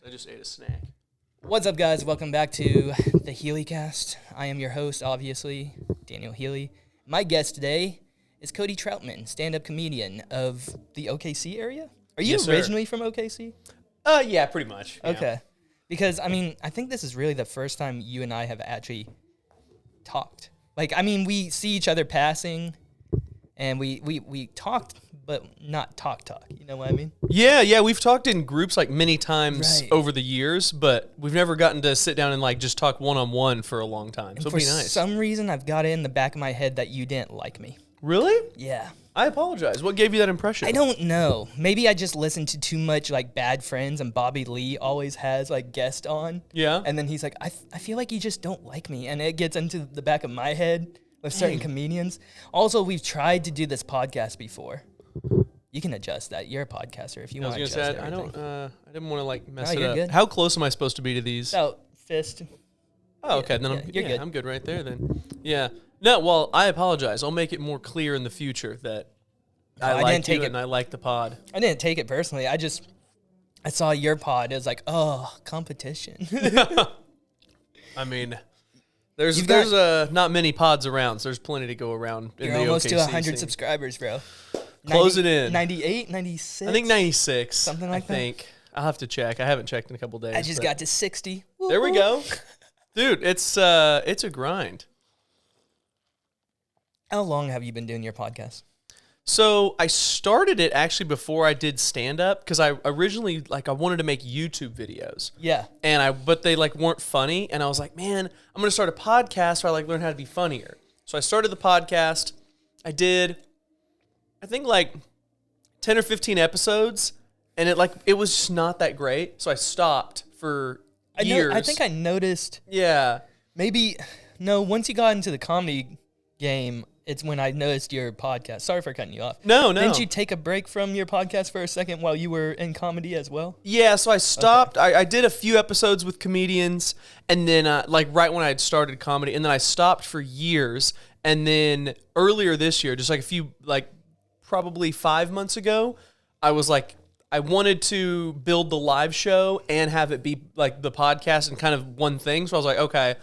I just ate a snack. What's up, guys? Welcome back to the HeleyCast. I am your host, obviously, Daniel Heley. My guest today is Cody Troutman, stand-up comedian of the OKC area. Are you originally from OKC? Yeah, pretty much. Yeah. Okay. Because, I think this is really the first time you and I have actually talked. We see each other passing, and we talked, but not talk. You know what I mean? Yeah, we've talked in groups many times Right. over the years, but we've never gotten to sit down and just talk one-on-one for a long time. So it'd be nice. For some reason, I've got it in the back of my head that you didn't like me. Really? Yeah. I apologize. What gave you that impression? I don't know. Maybe I just listened to too much Bad Friends, and Bobby Lee always has guest on. Yeah. And then he's like, I feel like you just don't like me, and it gets into the back of my head with certain comedians. Also, we've tried to do this podcast before. You can adjust that. You're a podcaster if you want to adjust everything. I didn't want to mess No, it you're up. good. How close am I supposed to be to these? About fist. Oh, okay. Then you're good. I'm good right there then. Yeah. No, well, I apologize. I'll make it more clear in the future that I like you and I like the pod. I didn't take it personally. I saw your pod. It was like, oh, competition. I mean, there's not many pods around, so there's plenty to go around in You're the almost OKC to 100 scene. subscribers, bro. Close it in. 98, 96? I think 96. Something like that. I think. I'll have to check. I haven't checked in a couple days. I just got to 60. There we go. Dude, it's a grind. How long have you been doing your podcast? So I started it actually before I did stand-up because I originally, I wanted to make YouTube videos. Yeah. But they, weren't funny. And I was like, man, I'm going to start a podcast where I, learn how to be funnier. So I started the podcast. I did, I think, 10 or 15 episodes. And it was just not that great. So I stopped for years. I think I noticed. Yeah. Once you got into the comedy game, it's when I noticed your podcast. Sorry for cutting you off. No. Didn't you take a break from your podcast for a second while you were in comedy as well? Yeah, so I stopped. Okay. I did a few episodes with comedians, and then, right when I had started comedy, and then I stopped for years. And then earlier this year, just a few, probably 5 months ago, I was I wanted to build the live show and have it be, the podcast and kind of one thing. So I was like, okay,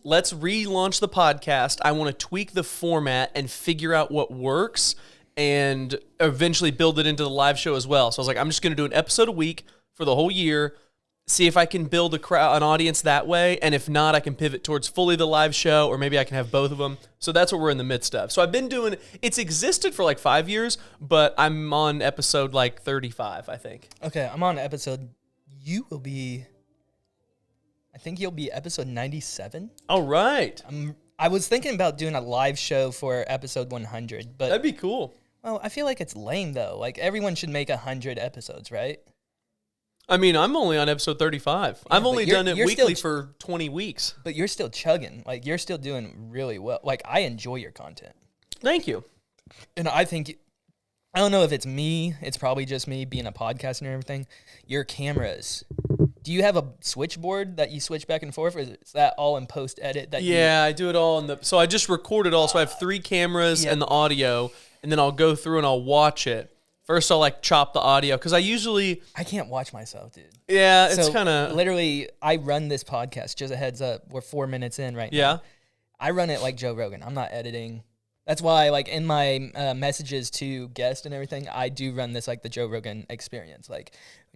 let's relaunch the podcast. I want to tweak the format and figure out what works and eventually build it into the live show as well. So I was like, I'm just going to do an episode a week for the whole year, see if I can build an audience that way. And if not, I can pivot towards fully the live show, or maybe I can have both of them. So that's what we're in the midst of. So I've been doing, it's existed for 5 years, but I'm on episode 35, I think. Okay, I'm on episode, I think you'll be episode 97. All right. I was thinking about doing a live show for episode 100, but... That'd be cool. Well, I feel like it's lame, though. Everyone should make 100 episodes, right? I mean, I'm only on episode 35. Yeah, I've only done it weekly for 20 weeks. But you're still chugging. You're still doing really well. I enjoy your content. Thank you. And I think... I don't know if it's me. It's probably just me being a podcaster and everything. Your cameras... Do you have a switchboard that you switch back and forth, or is that all in post-edit? I do it all so I just record it all. So I have 3 cameras and the audio, and then I'll go through and I'll watch it. First, I'll chop the audio, because I can't watch myself, dude. Yeah, it's kind of... Literally, I run this podcast, just a heads up, we're 4 minutes in right now. Yeah. I run it like Joe Rogan. I'm not editing. That's why, in my messages to guests and everything, I do run this the Joe Rogan experience.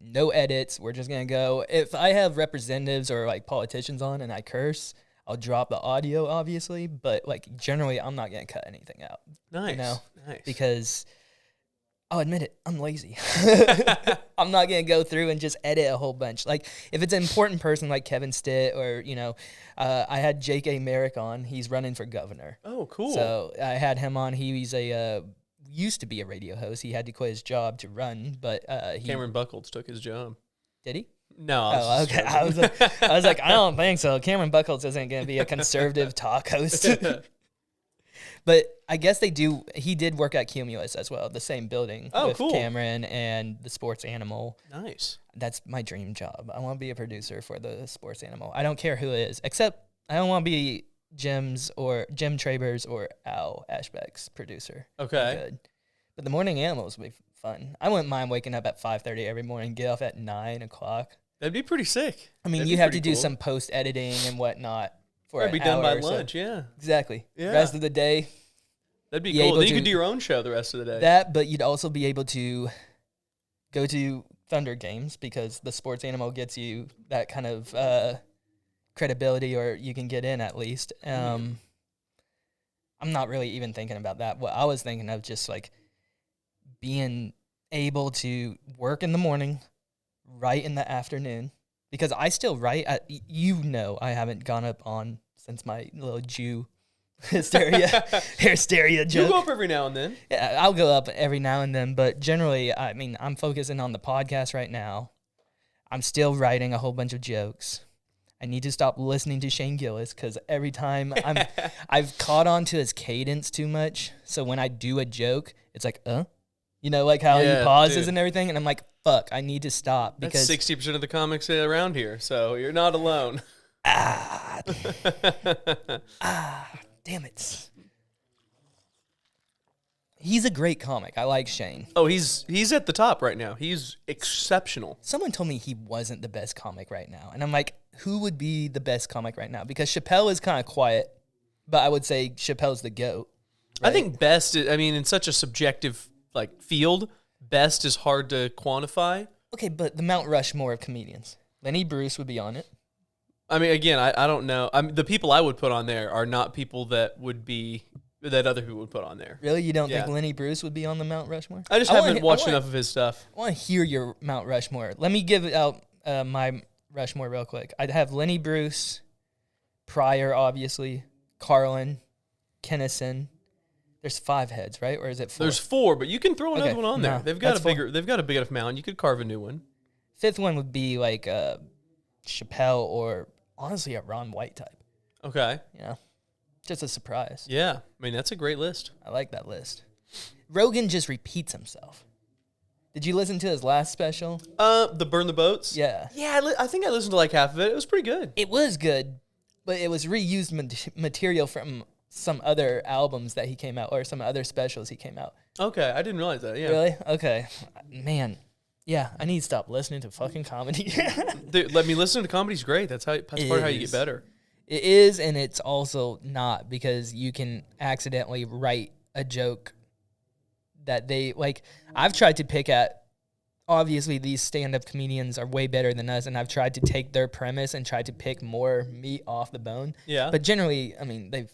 No edits. We're just going to go. If I have representatives or, politicians on and I curse, I'll drop the audio, obviously. But, generally, I'm not going to cut anything out. Nice. Nice. Because... I'll admit it, I'm lazy. I'm not going to go through and just edit a whole bunch. If it's an important person like Kevin Stitt or, I had J.K. Merrick on. He's running for governor. Oh, cool. So I had him on. He's used to be a radio host. He had to quit his job to run, but Cameron Buckles took his job. Did he? No. Oh, okay. I was like, I don't think so. Cameron Buckles isn't going to be a conservative talk host. But I guess they do. He did work at Cumulus as well, the same building with cool. Cameron and the Sports Animal. Nice. That's my dream job. I want to be a producer for the Sports Animal. I don't care who it is, except I don't want to be Jim Trabers or Al Ashbeck's producer. Okay. Good. But the Morning Animals would be fun. I wouldn't mind waking up at 5:30 every morning, get off at 9 o'clock. That'd be pretty sick. I mean, That'd you be have to pretty do cool. some post editing and whatnot for That'd an be done by hour or so. lunch, yeah. Exactly. Yeah. Rest of the day, That'd be be cool. able Then you to- could do your own show the rest of the day. that, but you'd also be able to go to Thunder games because the sports animal gets you that kind of credibility, or you can get in at least. I'm not really even thinking about that. What I was thinking of just like being able to work in the morning, write in the afternoon, because I still write. I haven't gone up on since my little Jew hysteria You joke. go up every now and then. Yeah, I'll go up every now and then, but generally, I mean, I'm focusing on the podcast right now. I'm still writing a whole bunch of jokes. I need to stop listening to Shane Gillis because every time I've caught on to his cadence too much. So when I do a joke, it's like, you know, like how Yeah, he pauses dude. and everything, and I'm like, fuck, I need to stop That's because 60% of the comics around here, so you're not alone. damn it. He's a great comic. I like Shane. Oh, he's at the top right now. He's exceptional. Someone told me he wasn't the best comic right now. And I'm like, who would be the best comic right now? Because Chappelle is kind of quiet, but I would say Chappelle's the GOAT. I think best is, I mean, in such a subjective like field, best is hard to quantify. Okay, but the Mount Rushmore of comedians. Lenny Bruce would be on it. I mean, again, I don't know. I mean, the people I would put on there are not people that other people would put on there. Really? You don't Yeah. think Lenny Bruce would be on the Mount Rushmore? I just haven't watched enough of his stuff. I want to hear your Mount Rushmore. Let me give out my Rushmore real quick. I'd have Lenny Bruce, Pryor, obviously, Carlin, Kennison. There's 5 heads, right? Or is it 4? There's 4, but you can throw another Okay, one on there. no, They've got that's 4. They've got a big enough mound. You could carve a new one. 5th one would be like Chappelle or honestly a Ron White type. Okay. You know, just a surprise. Yeah. I mean, that's a great list. I like that list. Rogan just repeats himself. Did you listen to his last special? The Burn the Boats? Yeah. Yeah, I think I listened to like half of it. It was pretty good. It was good, but it was reused material from some other albums that he came out, or some other specials he came out. Okay, I didn't realize that. Yeah. Really? Okay. Man. Yeah, I need to stop listening to fucking comedy. Dude, let me listen to comedy's great. That's part of how you get is. better. It is, and it's also not, because you can accidentally write a joke that they, like, I've tried to pick at, obviously these stand-up comedians are way better than us, and I've tried to take their premise and tried to pick more meat off the bone. Yeah. But generally, I mean, they've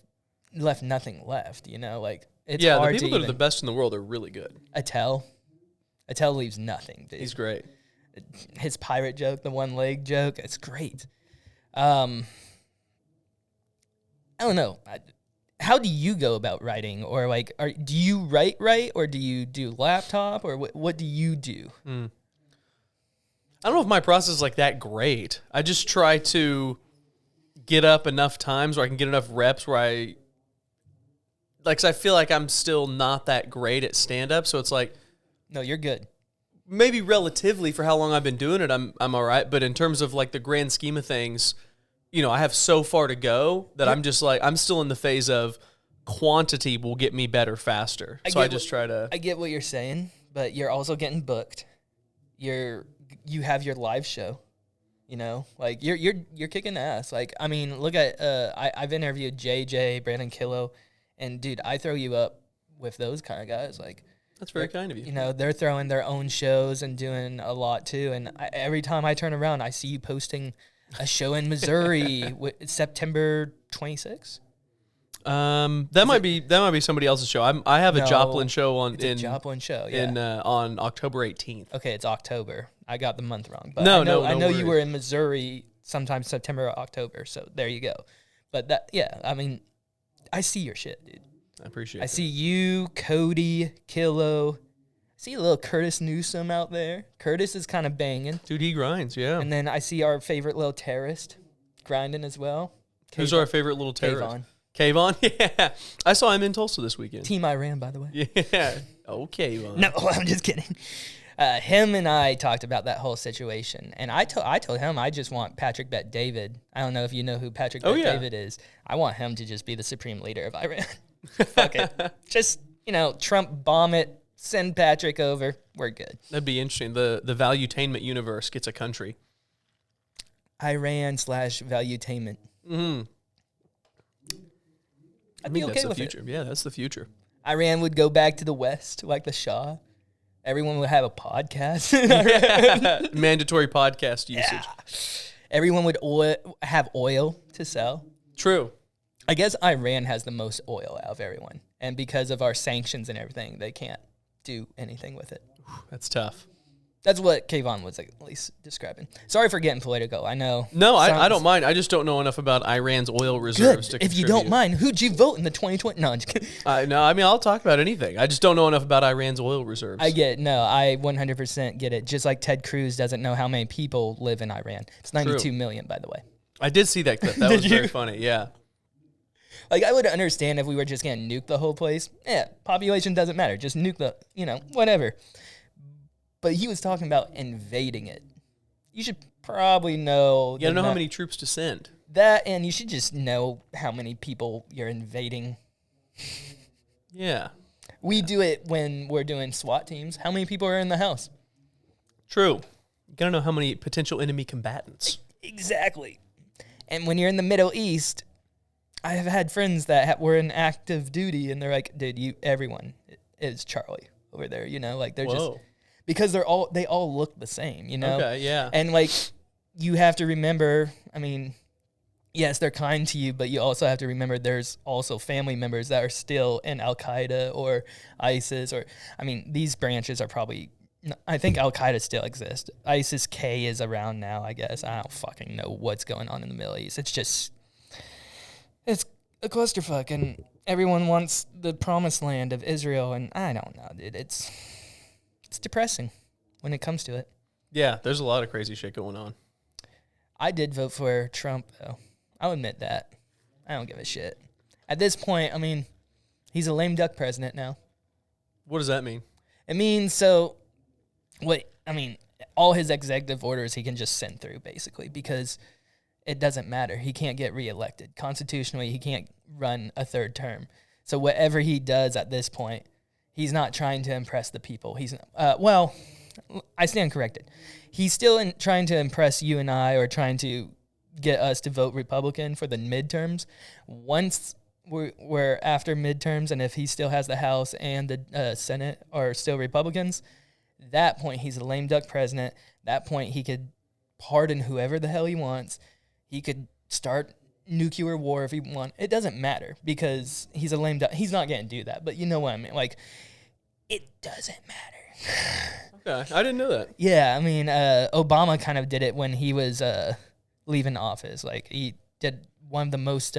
left nothing left, you know? Like, it's Yeah, the hard people to that are even the best in the world are really good. Attell leaves nothing, dude. He's great. His pirate joke, the one leg joke, it's great. I don't know. How do you go about writing? Or like, do you write, or do you do laptop, or what do you do? I don't know if my process is like that great. I just try to get up enough times where I can get enough reps where I, like, 'cause I feel like I'm still not that great at stand-up. So it's like, No, you're good. maybe relatively for how long I've been doing it, I'm all right. But in terms of like the grand scheme of things, you know, I have so far to go that I'm just like, I'm still in the phase of quantity will get me better faster. So I just try to. I get what you're saying, but you're also getting booked. You have your live show. You know, like you're kicking ass. Like, I mean, look at I've interviewed JJ, Brandon Killo, and dude, I throw you up with those kind of guys. Like, That's very kind of you. You know, they're throwing their own shows and doing a lot too. And every time I turn around, I see you posting a show in Missouri September 26th. That might be somebody else's show. I have a Joplin show on Joplin show, yeah. On October 18th. Okay, it's October. I got the month wrong. But No, I know you worries. were in Missouri sometime September or October, so there you go. But that, yeah, I mean, I see your shit, dude. I appreciate it. I see you, Cody, Killo. I see a little Curtis Newsome out there. Curtis is kind of banging. Dude, he grinds, yeah. And then I see our favorite little terrorist grinding as well. Who's our favorite little terrorist? Kayvon. Kayvon? Yeah. I saw him in Tulsa this weekend. Team Iran, by the way. Yeah. Oh, Kayvon. No, I'm just kidding. Him and I talked about that whole situation, and I told him I just want Patrick Bet David. I don't know if you know who Patrick Bet David is. I want him to just be the supreme leader of Iran. Fuck it. Just, Trump bomb it, send Patrick over. We're good. That'd be interesting. The Valuetainment universe gets a country. Iran/valuetainment. Mm-hmm. I'd be okay that's with the future. it. Yeah, that's the future. Iran would go back to the West like the Shah. Everyone would have a podcast. Mandatory podcast usage. Yeah. Everyone would have oil to sell. True. I guess Iran has the most oil out of everyone. And because of our sanctions and everything, they can't do anything with it. That's tough. That's what Kayvon was at least describing. Sorry for getting political. I know. No, I don't mind. I just don't know enough about Iran's oil reserves to Good. If contribute. you don't mind, who'd you vote in the 2020? No, I'm just kidding. No, I mean, I'll talk about anything. I just don't know enough about Iran's oil reserves. I get it. No, I 100% get it. Just like Ted Cruz doesn't know how many people live in Iran. It's 92 million, by the way. I did see that clip. That was very funny. Yeah. Like, I would understand if we were just going to nuke the whole place. Yeah, population doesn't matter. Just nuke the, whatever. But he was talking about invading it. You should probably know. You gotta know how many troops to send. That, and you should just know how many people you're invading. Yeah. We do it when we're doing SWAT teams. How many people are in the house? True. You gotta know how many potential enemy combatants. Exactly. And when you're in the Middle East, I have had friends that were in active duty, and they're like, dude, everyone is Charlie over there, like they're just, because they all look the same, Okay, yeah. And like, you have to remember, I mean, yes, they're kind to you, but you also have to remember there's also family members that are still in Al-Qaeda or ISIS, or, I mean, these branches are probably, I think Al-Qaeda still exists. ISIS-K is around now, I guess. I don't fucking know what's going on in the Middle East. It's a clusterfuck, and everyone wants the promised land of Israel, and I don't know, dude. It's depressing when it comes to it. Yeah, there's a lot of crazy shit going on. I did vote for Trump, though. I'll admit that. I don't give a shit. At this point, I mean, he's a lame duck president now. What does that mean? It means all his executive orders he can just send through, basically, because it doesn't matter. He can't get reelected. Constitutionally, he can't run a third term. So whatever he does at this point, he's not trying to impress the people. I stand corrected. He's still trying to impress you and I, or trying to get us to vote Republican for the midterms. Once we're after midterms, and if he still has the House and the Senate are still Republicans, that point he's a lame duck president. That point he could pardon whoever the hell he wants. He could start nuclear war if he wants. It doesn't matter because he's a lame duck. He's not going to do that, but you know what I mean. Like, it doesn't matter. Okay, I didn't know that. Yeah, I mean, Obama kind of did it when he was leaving office. Like, he did one of the most,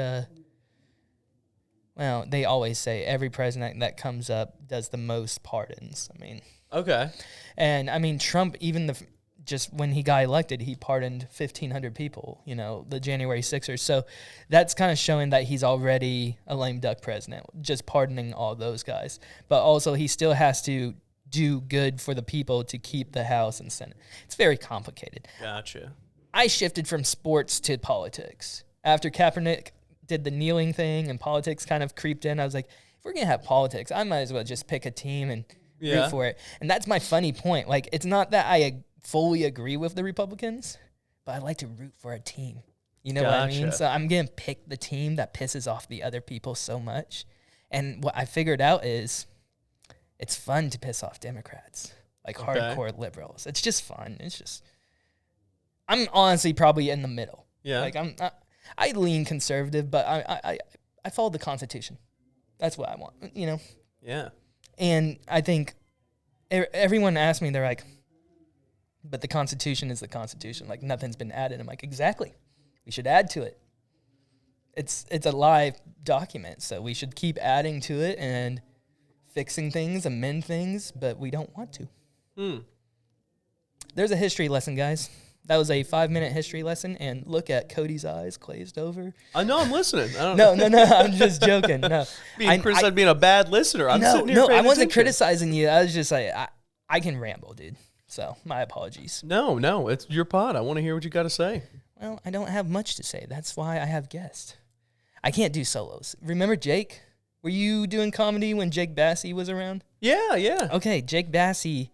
they always say every president that comes up does the most pardons. I mean. Okay. And, I mean, Trump, even just when he got elected, he pardoned 1,500 people, the January 6ers. So that's kind of showing that he's already a lame duck president, just pardoning all those guys. But also he still has to do good for the people to keep the House and Senate. It's very complicated. Gotcha. I shifted from sports to politics. After Kaepernick did the kneeling thing and politics kind of creeped in, I was like, if we're going to have politics, I might as well just pick a team and root for it. And that's my funny point. Like, it's not that I fully agree with the Republicans, but I like to root for a team. You know what I mean? So I'm going to pick the team that pisses off the other people so much. And what I figured out is it's fun to piss off Democrats, like hardcore liberals. It's just fun. I'm honestly probably in the middle. Yeah. Like I lean conservative, but I follow the Constitution. That's what I want, Yeah. And I think everyone asks me, they're like, but the Constitution is the Constitution. Like, nothing's been added. I'm like, exactly. We should add to it. It's a live document, so we should keep adding to it and fixing things, amend things, but we don't want to. There's a history lesson, guys. That was a 5-minute history lesson, and look at Cody's eyes glazed over. I know, I'm listening. I don't No, I'm just joking. No, being criticized being a bad listener. I'm sitting here I paying wasn't attention. criticizing you. I was just like, I can ramble, dude. So my apologies. No, it's your pod. I want to hear what you got to say. Well, I don't have much to say. That's why I have guests. I can't do solos. Remember Jake? Were you doing comedy when Jake Bassey was around? Yeah. Okay, Jake Bassey,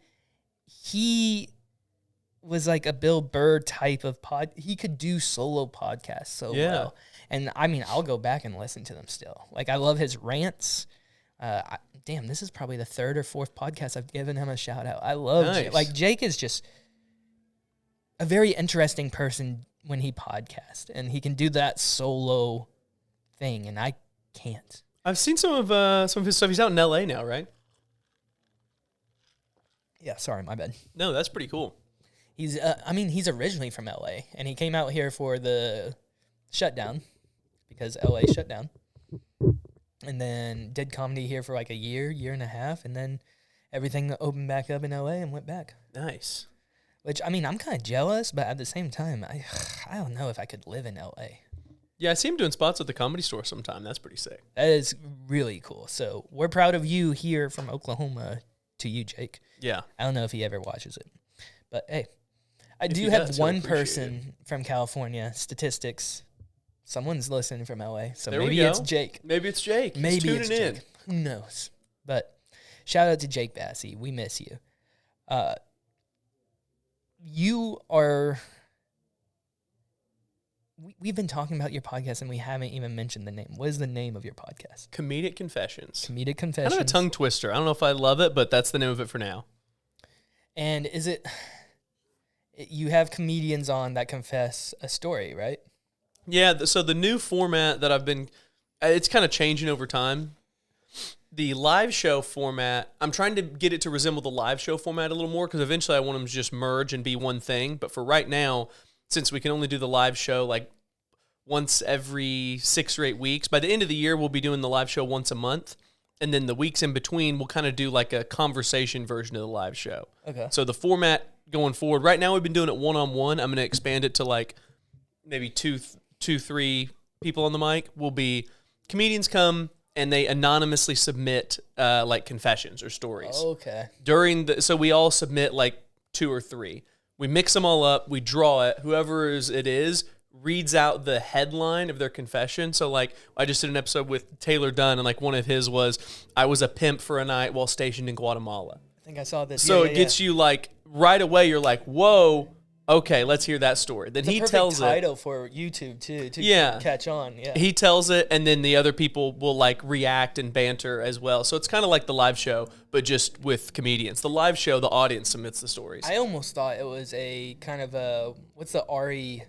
he was like a Bill Burr type of he could do solo podcasts so well. And I mean, I'll go back and listen to them still. Like, I love his rants. Damn, this is probably the third or fourth podcast I've given him a shout out. I love Jake. Like, Jake is just a very interesting person when he podcasts, and he can do that solo thing, and I can't. I've seen some of his stuff. He's out in LA now, right? Yeah, sorry, my bad. No, that's pretty cool. He's he's originally from LA, and he came out here for the shutdown because LA shut down, and then did comedy here for like a year and a half, and then everything opened back up in LA and went back. Nice. Which, I mean, I'm kind of jealous, but at the same time, I don't know if I could live in LA. Yeah, I see him doing spots at the Comedy Store sometime. That's pretty sick. That is really cool. So we're proud of you here from Oklahoma to you, Jake. Yeah. I don't know if he ever watches it, but hey, I do have one person from California, statistics. Someone's listening from LA, so maybe it's Jake. Maybe it's Jake. Maybe it's Jake. Who knows? But shout out to Jake Bassey. We miss you. We've been talking about your podcast, and we haven't even mentioned the name. What is the name of your podcast? Comedic Confessions. Comedic Confessions. Kind of a tongue twister. I don't know if I love it, but that's the name of it for now. And is it... You have comedians on that confess a story, right? Yeah, so the new format that I've been... It's kind of changing over time. The live show format, I'm trying to get it to resemble the live show format a little more, because eventually I want them to just merge and be one thing. But for right now, since we can only do the live show like once every 6 or 8 weeks, by the end of the year, we'll be doing the live show once a month. And then the weeks in between, we'll kind of do like a conversation version of the live show. Okay. So the format going forward, right now we've been doing it one-on-one. I'm going to expand it to like maybe two, 3 people on the mic. Will be comedians come and they anonymously submit like confessions or stories. Okay. So we all submit like 2 or 3. We mix them all up. We draw it. Whoever it is reads out the headline of their confession. So like I just did an episode with Taylor Dunn, and like one of his was, I was a pimp for a night while stationed in Guatemala. I think I saw this. So it gets you like right away. You're like, whoa, okay, let's hear that story. Then he tells it. Title for YouTube too to catch on. Yeah, he tells it, and then the other people will like react and banter as well. So it's kind of like the live show, but just with comedians. The live show, the audience submits the stories. I almost thought it was a kind of a what's the Ari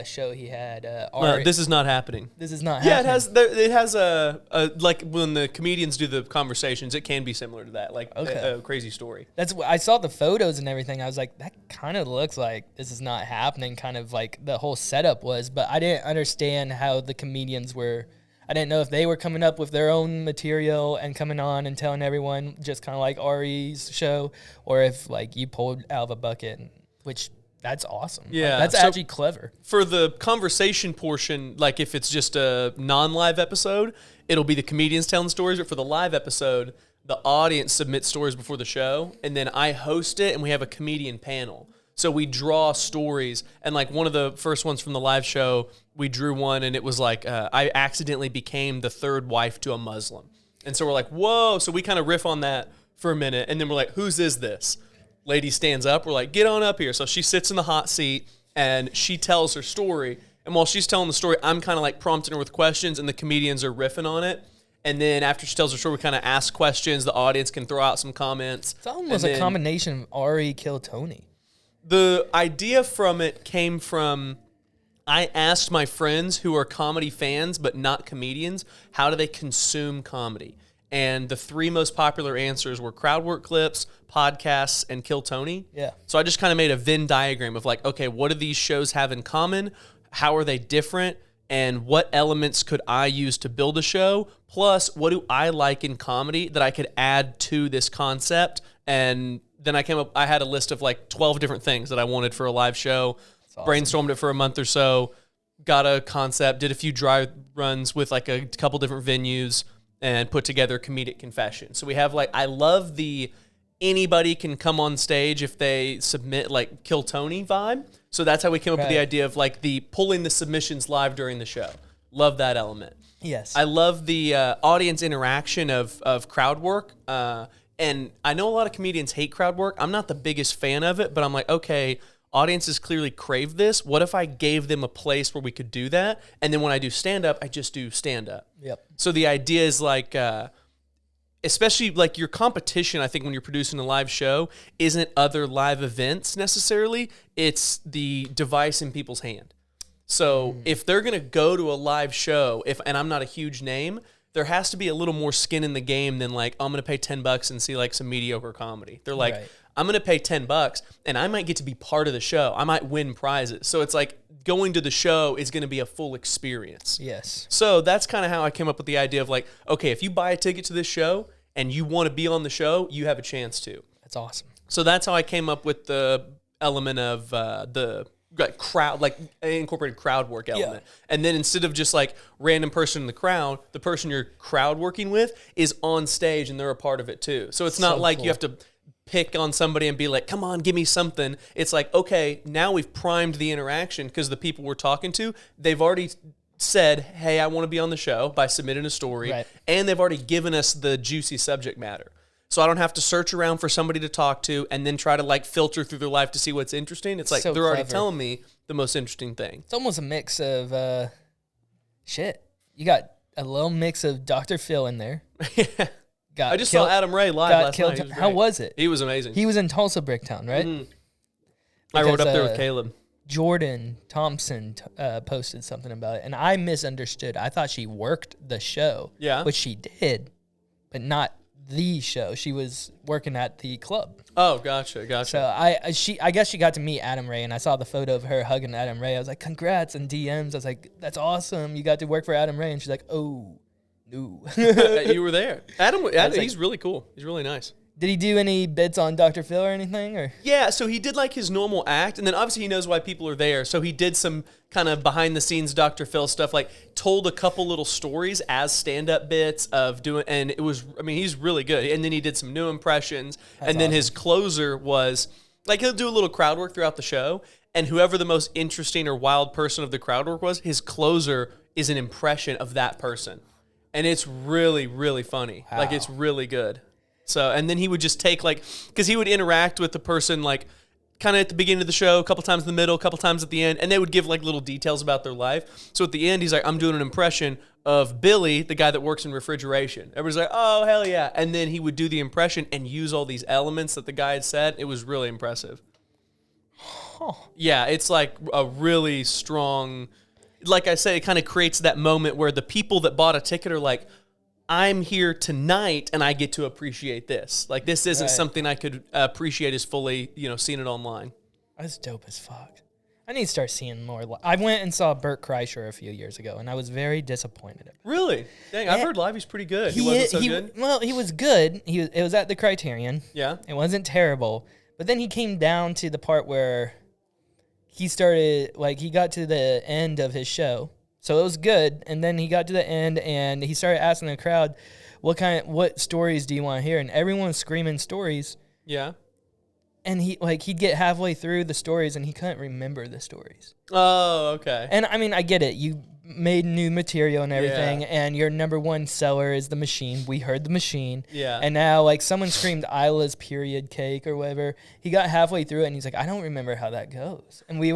show he had? No, this is not happening. This is not happening. Yeah, it has a like when the comedians do the conversations, it can be similar to that, like a crazy story. That's what I saw the photos and everything. I was like, that kind of looks like this is not happening. Kind of like the whole setup was, but I didn't understand how the comedians were. I didn't know if they were coming up with their own material and coming on and telling everyone, just kind of like Ari's show, or if like you pulled out of a bucket, which. That's awesome. Yeah. Like, that's actually clever. For the conversation portion, like if it's just a non-live episode, it'll be the comedians telling stories. But for the live episode, the audience submits stories before the show, and then I host it, and we have a comedian panel. So we draw stories, and like one of the first ones from the live show, we drew one, and it was like, I accidentally became the 3rd wife to a Muslim. And so we're like, whoa. So we kind of riff on that for a minute, and then we're like, whose is this? Lady stands up. We're like, get on up here. So she sits in the hot seat and she tells her story. And while she's telling the story, I'm kind of like prompting her with questions, and the comedians are riffing on it. And then after she tells her story, we kind of ask questions. The audience can throw out some comments. It's almost a combination of Ari Kill Tony. The idea from it came from, I asked my friends who are comedy fans but not comedians, how do they consume comedy? And the 3 most popular answers were crowd work clips, podcasts, and Kill Tony. Yeah. So I just kind of made a Venn diagram of like, okay, what do these shows have in common? How are they different? And what elements could I use to build a show? Plus, what do I like in comedy that I could add to this concept? And then I had a list of like 12 different things that I wanted for a live show. Awesome. Brainstormed it for a month or so, got a concept, did a few dry runs with like a couple different venues, and put together Comedic Confession. So we have like, I love the anybody can come on stage if they submit like Kill Tony vibe. So that's how we came up with the idea of like the pulling the submissions live during the show. Love that element. Yes. I love the audience interaction of crowd work. And I know a lot of comedians hate crowd work. I'm not the biggest fan of it, but I'm like, okay, audiences clearly crave this. What if I gave them a place where we could do that? And then when I do stand-up, I just do stand-up. Yep. So the idea is like, especially like your competition, I think when you're producing a live show, isn't other live events necessarily. It's the device in people's hand. So if they're going to go to a live show, and I'm not a huge name, there has to be a little more skin in the game than like, I'm going to pay $10 and see like some mediocre comedy. They're like, Right. I'm going to pay $10 and I might get to be part of the show. I might win prizes. So it's like going to the show is going to be a full experience. Yes. So that's kind of how I came up with the idea of like, okay, if you buy a ticket to this show and you want to be on the show, you have a chance to. That's awesome. So that's how I came up with the element of the crowd, like incorporated crowd work element. Yeah. And then instead of just like random person in the crowd, the person you're crowd working with is on stage and they're a part of it too. So it's not like you have to pick on somebody and be like, come on, give me something. It's like, okay, now we've primed the interaction because the people we're talking to, they've already said, hey, I want to be on the show by submitting a story. Right. And they've already given us the juicy subject matter. So I don't have to search around for somebody to talk to and then try to like filter through their life to see what's interesting. It's like so they're already telling me the most interesting thing. It's almost a mix of shit. You got a little mix of Dr. Phil in there. Yeah. I just saw Adam Ray live last night. How was it? He was amazing. He was in Tulsa Bricktown, right? Mm-hmm. I rode up there with Caleb. Jordan Thompson posted something about it, and I misunderstood. I thought she worked the show, which she did, but not the show. She was working at the club. Oh, gotcha. So I guess she got to meet Adam Ray, and I saw the photo of her hugging Adam Ray. I was like, congrats, and DMs. I was like, that's awesome. You got to work for Adam Ray, and she's like, oh. No. You were there. Adam he's really cool. He's really nice. Did he do any bits on Dr. Phil or anything? Or yeah, so he did like his normal act, and then obviously he knows why people are there. So he did some kind of behind the scenes Dr. Phil stuff, like told a couple little stories as stand-up bits of doing, and it was, I mean, he's really good. And then he did some new impressions, and then his closer was like he'll do a little crowd work throughout the show, and whoever the most interesting or wild person of the crowd work was, his closer is an impression of that person. And it's really, really funny. Wow. Like, it's really good. So, and then he would just take, like, because he would interact with the person, like, kind of at the beginning of the show, a couple times in the middle, a couple times at the end, and they would give, like, little details about their life. So at the end, he's like, I'm doing an impression of Billy, the guy that works in refrigeration. Everybody's like, oh, hell yeah. And then he would do the impression and use all these elements that the guy had said. It was really impressive. Huh. Yeah, it's, like, a really strong... Like I said, it kind of creates that moment where the people that bought a ticket are like, I'm here tonight and I get to appreciate this. Like, this isn't something I could appreciate as fully, seeing it online. That's dope as fuck. I need to start seeing more. I went and saw Bert Kreischer a few years ago, and I was very disappointed. Really? Dang, I've heard live he's pretty good. He wasn't so good? Well, he was good. It was at the Criterion. Yeah. It wasn't terrible. But then he came down to the part where... he started, like, he got to the end of his show. So it was good. And then he got to the end and he started asking the crowd, what stories do you want to hear? And everyone was screaming stories. Yeah. And he'd get halfway through the stories and he couldn't remember the stories. Oh, okay. And I mean, I get it. You made new material and everything, and your number one seller is The Machine. We heard The Machine. Yeah. And now, like, someone screamed Isla's period cake or whatever. He got halfway through it, and he's like, I don't remember how that goes. And we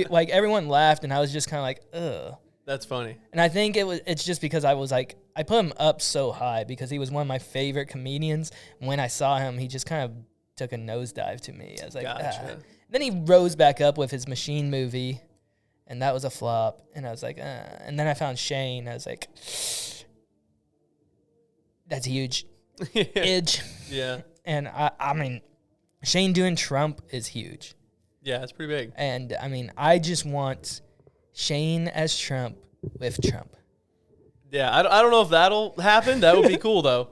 like, everyone laughed, and I was just kind of like, ugh. That's funny. And I think it's just because I was like, I put him up so high because he was one of my favorite comedians. When I saw him, he just kind of took a nosedive to me. I was like, gotcha. Then he rose back up with his Machine movie. And that was a flop. And I was like, And then I found Shane. I was like, that's huge. Edge. Yeah. And I mean, Shane doing Trump is huge. Yeah, it's pretty big. And I mean, I just want Shane as Trump with Trump. Yeah, I don't know if that'll happen. That would be cool, though.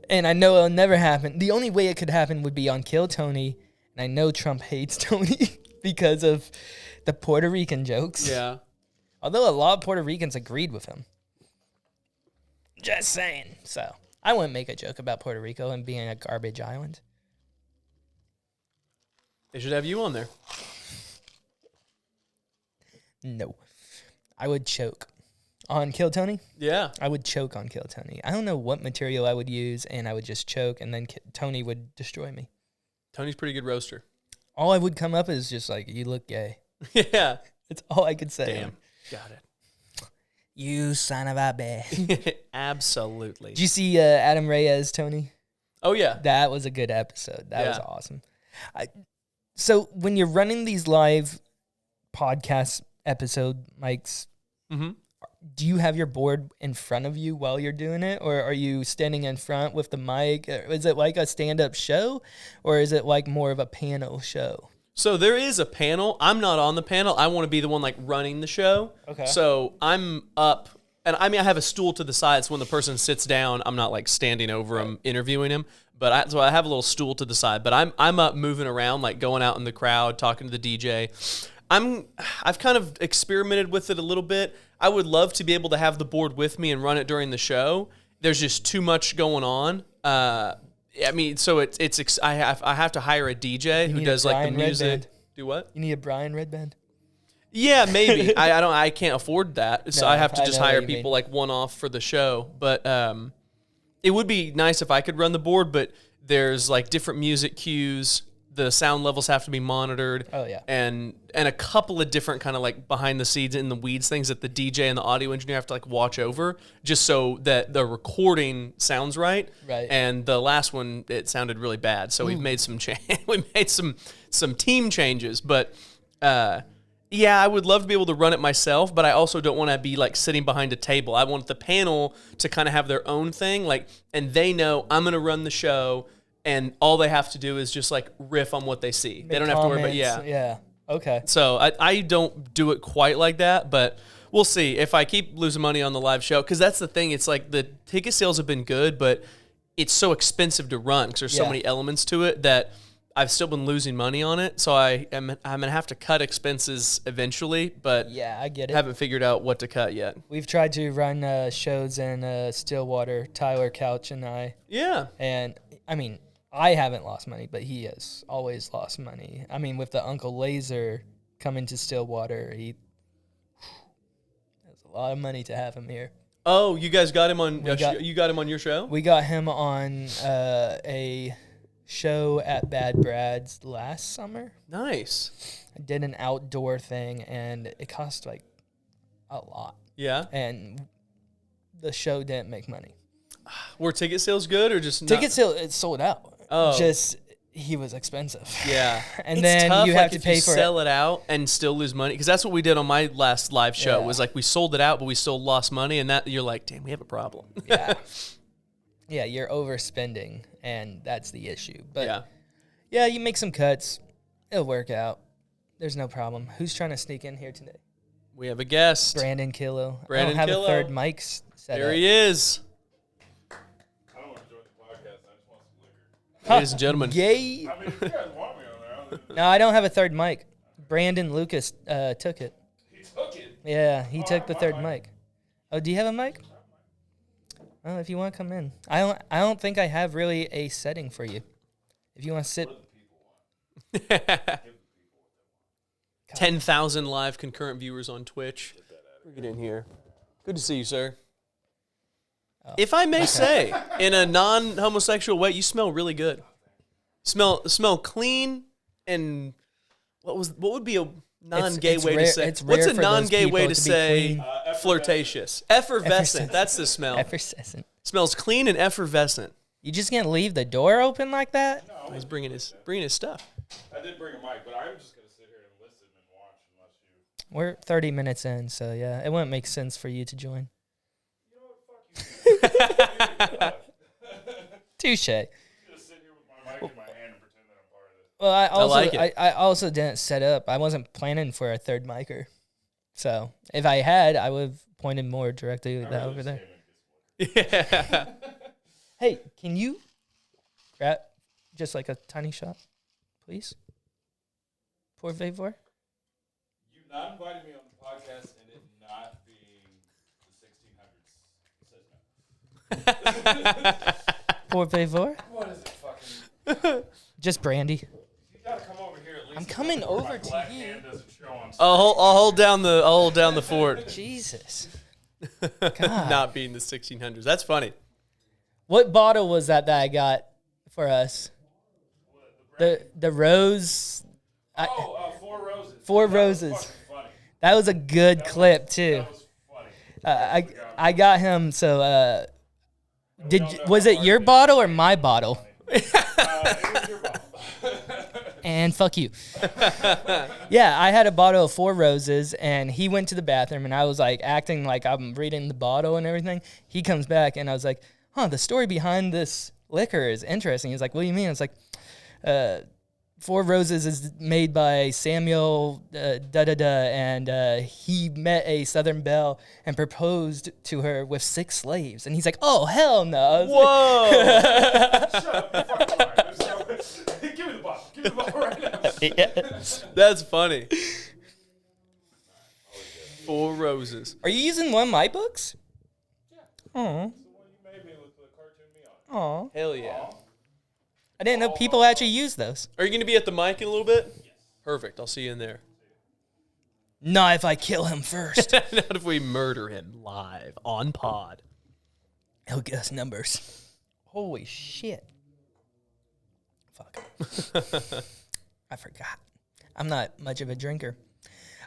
And I know it'll never happen. The only way it could happen would be on Kill Tony. And I know Trump hates Tony because of the Puerto Rican jokes. Yeah. Although a lot of Puerto Ricans agreed with him. Just saying. So, I wouldn't make a joke about Puerto Rico and being a garbage island. They should have you on there. No. I would choke. On Kill Tony? Yeah. I would choke on Kill Tony. I don't know what material I would use, and I would just choke, and then Tony would destroy me. Tony's pretty good roaster. all I would come up is just like, you look gay. Yeah. That's all I could say. Damn. Got it. You son of a bitch. Absolutely. Did you see Adam Reyes, Tony? Oh, yeah. That was a good episode. That was awesome. So when you're running these live podcast episode mics, do you have your board in front of you while you're doing it? Or are you standing in front with the mic? Is it like a stand-up show? Or is it like more of a panel show? So there is a panel. I'm not on the panel. I want to be the one like running the show. Okay. So I'm up, and I mean I have a stool to the side, so when the person sits down, I'm not like standing over him interviewing him. But so I have a little stool to the side. But I'm up moving around, like going out in the crowd, talking to the DJ. I've kind of experimented with it a little bit. I would love to be able to have the board with me and run it during the show. There's just too much going on. I mean, so I have to hire a DJ who does like the music. Do what? You need a Brian Redband? Yeah, maybe. I can't afford that, so I have to just hire people like one off for the show. But it would be nice if I could run the board. But there's like different music cues. The sound levels have to be monitored. Oh yeah. And a couple of different kind of like behind the scenes in the weeds things that the DJ and the audio engineer have to like watch over just so that the recording sounds right. Right. And the last one, it sounded really bad. So we've made some we made some team changes, but yeah, I would love to be able to run it myself, but I also don't want to be like sitting behind a table. I want the panel to kind of have their own thing, like, and they know I'm going to run the show. And all they have to do is just like riff on what they see. They don't have to worry about Yeah. Okay. So I don't do it quite like that, but we'll see if I keep losing money on the live show. Because that's the thing. It's like the ticket sales have been good, but it's so expensive to run because there's so many elements to it that I've still been losing money on it. So I'm gonna have to cut expenses eventually, but yeah, I get it. Haven't figured out what to cut yet. We've tried to run shows in Stillwater, Tyler Couch and I. Yeah. And I mean, I haven't lost money, but he has always lost money. I mean, with the Uncle Laser coming to Stillwater, there's a lot of money to have him here. Oh, you guys got him on. You got him on your show? We got him on a show at Bad Brad's last summer. Nice. I did an outdoor thing, and it cost like a lot. Yeah. And the show didn't make money. Were ticket sales good or just ticket sales? It sold out. Oh, just he was expensive. Yeah, and then tough, you have to pay for sell it out and still lose money because that's what we did on my last live show. Was like we sold it out, but we still lost money, and that you're like, damn, we have a problem. Yeah, yeah, you're overspending, and that's the issue. But yeah, you make some cuts, it'll work out. There's no problem. Who's trying to sneak in here today? We have a guest, Brandon Killo. Brandon I don't have Killo. a third mic set there up. He is. Ladies and gentlemen. Yay. I mean, if you guys want me on there. No, I don't have a third mic. Brandon Lucas took it. He took it? Yeah, he took the third mic. Oh, do you have a mic? Oh, if you want to come in. I don't think I have really a setting for you. If you want to sit. 10,000 live concurrent viewers on Twitch. Bring it in here. Good to see you, sir. Oh. If I may say, in a non-homosexual way, you smell really good. Smell clean, and what would be a non-gay way to say? What's a non-gay way to say flirtatious? Effervescent. That's the smell. Effervescent. Smells clean and effervescent. You just gonna leave the door open like that? No. He's bringing his stuff. I did bring a mic, but I'm just gonna sit here and listen and watch unless you. We're 30 minutes in, so yeah, it wouldn't make sense for you to join. You know what? Fuck you. Touche. I'm gonna sit here with my mic in my hand and pretend that I'm part of it. Well, I also didn't set up. I wasn't planning for a third micer. So if I had, I would have pointed more directly over there. Yeah. Hey, can you grab just like a tiny shot, please? Por favor. You not invited me on the podcast and it not being the 1600s. Por favor. What is it fucking? Just brandy. You gotta come over here at least. I'm coming over to you. I'll hold down the fort. Jesus. God. Not being the 1600s. That's funny. What bottle was that I got for us? The rose Four Roses. Four That was Roses. fucking funny. That was a good clip too. That was funny. I got him. So We don't know was how it hard your it is. bottle or my bottle? It was your bottle. And fuck you. Yeah, I had a bottle of Four Roses, and he went to the bathroom, and I was like acting like I'm reading the bottle and everything. He comes back, and I was like, the story behind this liquor is interesting. He's like, what do you mean? It's like, Four Roses is made by Samuel and he met a Southern belle and proposed to her with 6 slaves. And he's like, oh, hell no. I was Whoa. Shut up. You're fucking lying. Give me the bottle. Give me the bottle right now. Yes. That's funny. Four Roses. Are you using one of my books? Yeah. Oh. It's the one you made me with the cartoon me on. Oh. Hell yeah. I didn't know people actually use those. Are you going to be at the mic in a little bit? Yes. Perfect. I'll see you in there. Not if I kill him first. Not if we murder him live on pod. He'll get us numbers. Holy shit. Fuck. I forgot. I'm not much of a drinker.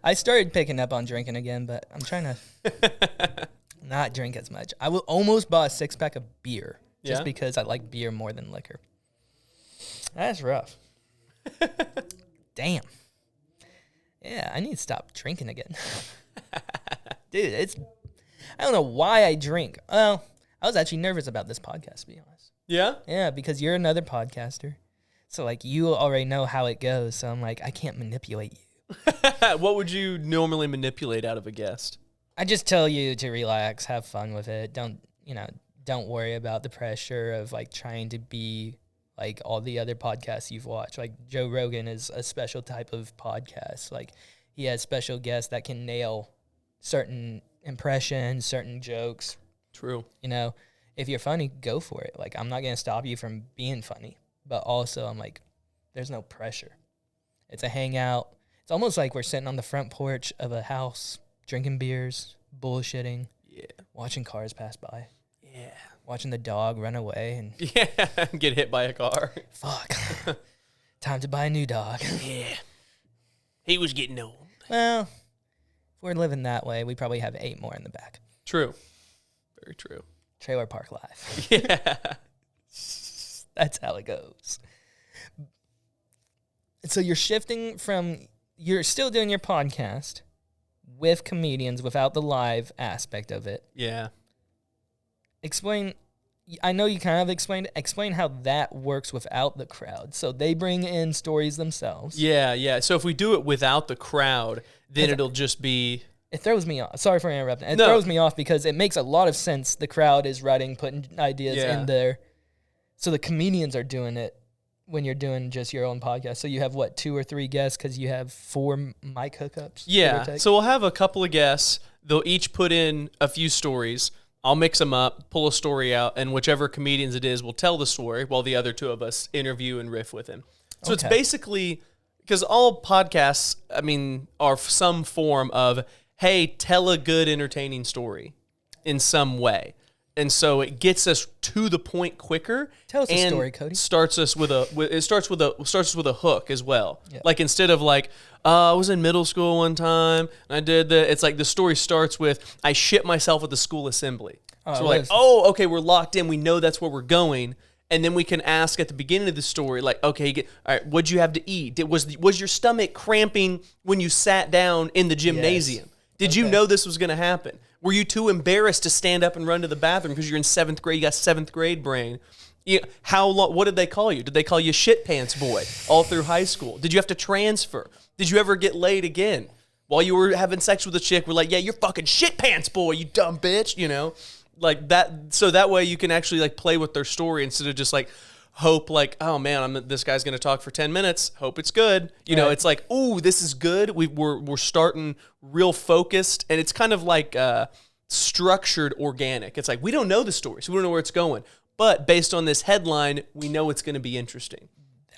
I started picking up on drinking again, but I'm trying to not drink as much. I will almost buy a 6-pack of beer just Yeah? because I like beer more than liquor. That's rough. Damn. Yeah, I need to stop drinking again. Dude, I don't know why I drink. Well, I was actually nervous about this podcast, to be honest. Yeah? Yeah, because you're another podcaster. So, like, you already know how it goes. So I'm like, I can't manipulate you. What would you normally manipulate out of a guest? I just tell you to relax, have fun with it. Don't worry about the pressure of, like, trying to be like all the other podcasts you've watched. Like, Joe Rogan is a special type of podcast. Like, he has special guests that can nail certain impressions, certain jokes. True. You know, if you're funny, go for it. Like, I'm not going to stop you from being funny. But also, I'm like, there's no pressure. It's a hangout. It's almost like we're sitting on the front porch of a house, drinking beers, bullshitting, watching cars pass by. Yeah. Watching the dog run away and Yeah. Get hit by a car. fuck. Time to buy a new dog. Yeah. He was getting old. Well, if we're living that way, we probably have 8 more in the back. True. Very true. Trailer Park Live. Yeah. That's how it goes. So you're shifting you're still doing your podcast with comedians without the live aspect of it. Yeah. Explain, I know you kind of explain how that works without the crowd. So they bring in stories themselves. Yeah. So if we do it without the crowd, then it'll just be... It throws me off. Sorry for interrupting. It No. throws me off because it makes a lot of sense. The crowd is writing, putting ideas in there. So the comedians are doing it when you're doing just your own podcast. So you have, 2 or 3 guests because you have 4 mic hookups? Yeah. So we'll have a couple of guests. They'll each put in a few stories. I'll mix them up, pull a story out, and whichever comedians it is will tell the story while the other 2 of us interview and riff with him. So It's basically, because all podcasts, are some form of, hey, tell a good, entertaining story in some way. And so it gets us to the point quicker. Tell us a and story, Cody. Starts us with a hook as well. Yeah. Like instead of like, I was in middle school one time and I did it's like the story starts with I shit myself at the school assembly. So we're like, okay, we're locked in. We know that's where we're going. And then we can ask at the beginning of the story, like, okay, all right, what'd you have to eat? Was your stomach cramping when you sat down in the gymnasium? Yes. Did you know this was going to happen? Were you too embarrassed to stand up and run to the bathroom because you're in 7th grade? You got 7th grade brain. How long? What did they call you? Did they call you shit pants boy all through high school? Did you have to transfer? Did you ever get laid again? While you were having sex with a chick, we're like, yeah, you're fucking shit pants boy, you dumb bitch, Like that, so that way you can actually like play with their story instead of just like hope like, oh man, this guy's gonna talk for 10 minutes. Hope it's good. It's like, ooh, this is good. We're starting real focused, and it's kind of like structured organic. It's like we don't know the story, so we don't know where it's going. But based on this headline, we know it's gonna be interesting.